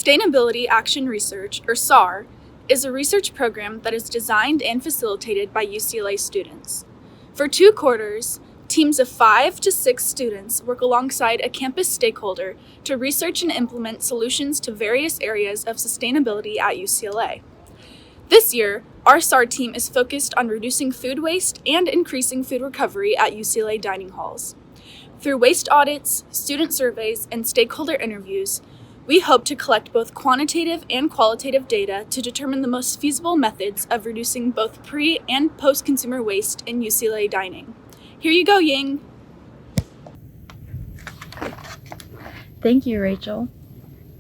Sustainability Action Research, or SAR, is a research program that is designed and facilitated by UCLA students. For 2 quarters, teams of 5 to 6 students work alongside a campus stakeholder to research and implement solutions to various areas of sustainability at UCLA. This year, our SAR team is focused on reducing food waste and increasing food recovery at UCLA dining halls. Through waste audits, student surveys, and stakeholder interviews, we hope to collect both quantitative and qualitative data to determine the most feasible methods of reducing both pre- and post-consumer waste in UCLA dining. Here you go, Ying! Thank you, Rachel.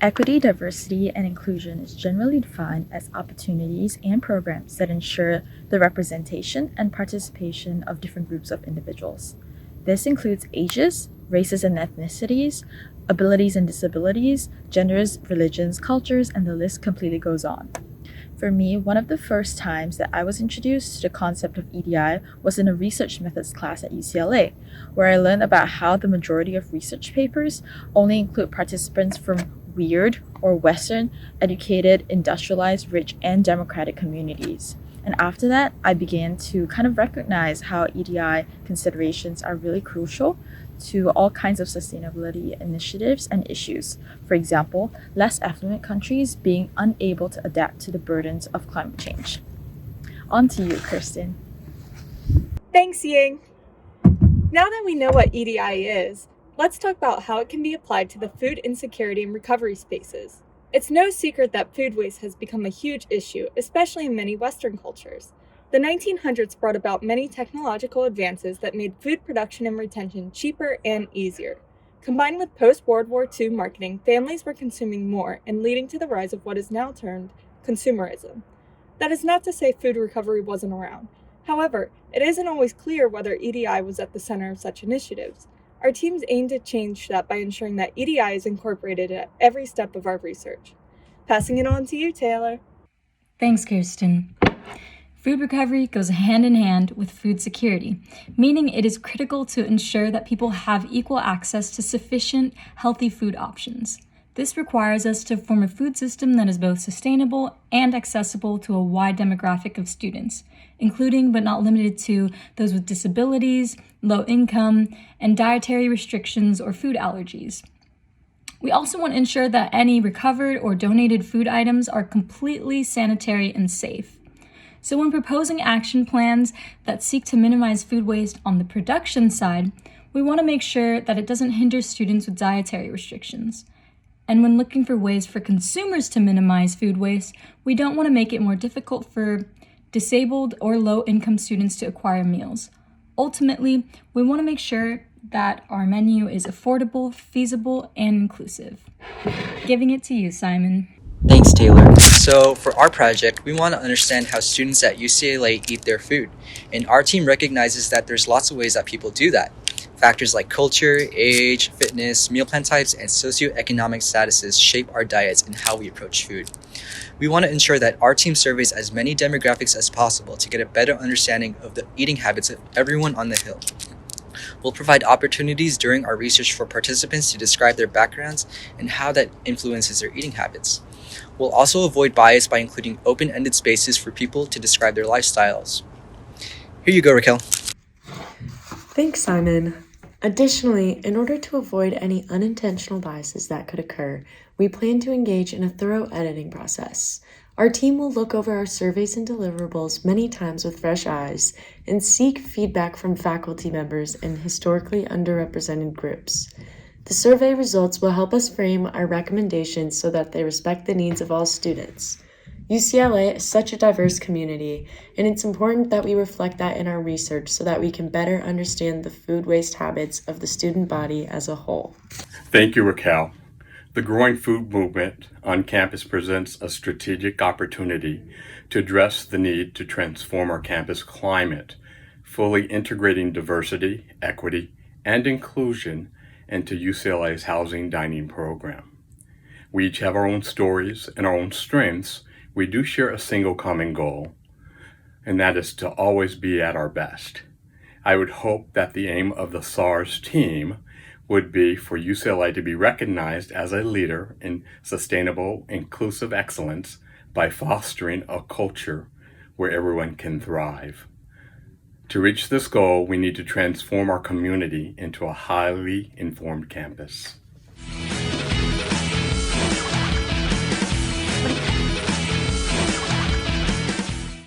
Equity, diversity, and inclusion is generally defined as opportunities and programs that ensure the representation and participation of different groups of individuals. This includes ages, races and ethnicities, abilities and disabilities, genders, religions, cultures, and the list completely goes on. For me, one of the first times that I was introduced to the concept of EDI was in a research methods class at UCLA, where I learned about how the majority of research papers only include participants from weird or Western, educated, industrialized, rich, and democratic communities. And after that, I began to kind of recognize how EDI considerations are really crucial to all kinds of sustainability initiatives and issues. For example, less affluent countries being unable to adapt to the burdens of climate change. On to you, Kirsten. Thanks, Ying. Now that we know what EDI is, let's talk about how it can be applied to the food insecurity and recovery spaces. It's no secret that food waste has become a huge issue, especially in many Western cultures. The 1900s brought about many technological advances that made food production and retention cheaper and easier. Combined with post-World War II marketing, families were consuming more and leading to the rise of what is now termed consumerism. That is not to say food recovery wasn't around. However, it isn't always clear whether EDI was at the center of such initiatives. Our teams aim to change that by ensuring that EDI is incorporated at every step of our research. Passing it on to you, Taylor. Thanks, Kirsten. Food recovery goes hand in hand with food security, meaning it is critical to ensure that people have equal access to sufficient, healthy food options. This requires us to form a food system that is both sustainable and accessible to a wide demographic of students, including but not limited to those with disabilities, low income, and dietary restrictions or food allergies. We also want to ensure that any recovered or donated food items are completely sanitary and safe. So when proposing action plans that seek to minimize food waste on the production side, we want to make sure that it doesn't hinder students with dietary restrictions. And when looking for ways for consumers to minimize food waste, we don't want to make it more difficult for disabled or low-income students to acquire meals. Ultimately, we want to make sure that our menu is affordable, feasible, and inclusive. Giving it to you, Simon. Thanks, Taylor. So for our project, we want to understand how students at UCLA eat their food. And our team recognizes that there's lots of ways that people do that. Factors like culture, age, fitness, meal plan types, and socioeconomic statuses shape our diets and how we approach food. We want to ensure that our team surveys as many demographics as possible to get a better understanding of the eating habits of everyone on the Hill. We'll provide opportunities during our research for participants to describe their backgrounds and how that influences their eating habits. We'll also avoid bias by including open-ended spaces for people to describe their lifestyles. Here you go, Raquel. Thanks, Simon. Additionally, in order to avoid any unintentional biases that could occur, we plan to engage in a thorough editing process. Our team will look over our surveys and deliverables many times with fresh eyes and seek feedback from faculty members and historically underrepresented groups. The survey results will help us frame our recommendations so that they respect the needs of all students. UCLA is such a diverse community, and it's important that we reflect that in our research so that we can better understand the food waste habits of the student body as a whole. Thank you, Raquel. The growing food movement on campus presents a strategic opportunity to address the need to transform our campus climate, fully integrating diversity, equity, and inclusion into UCLA's housing dining program. We each have our own stories and our own strengths. We do share a single common goal, and that is to always be at our best. I would hope that the aim of the SARS team would be for UCLA to be recognized as a leader in sustainable, inclusive excellence by fostering a culture where everyone can thrive. To reach this goal, we need to transform our community into a highly informed campus. When it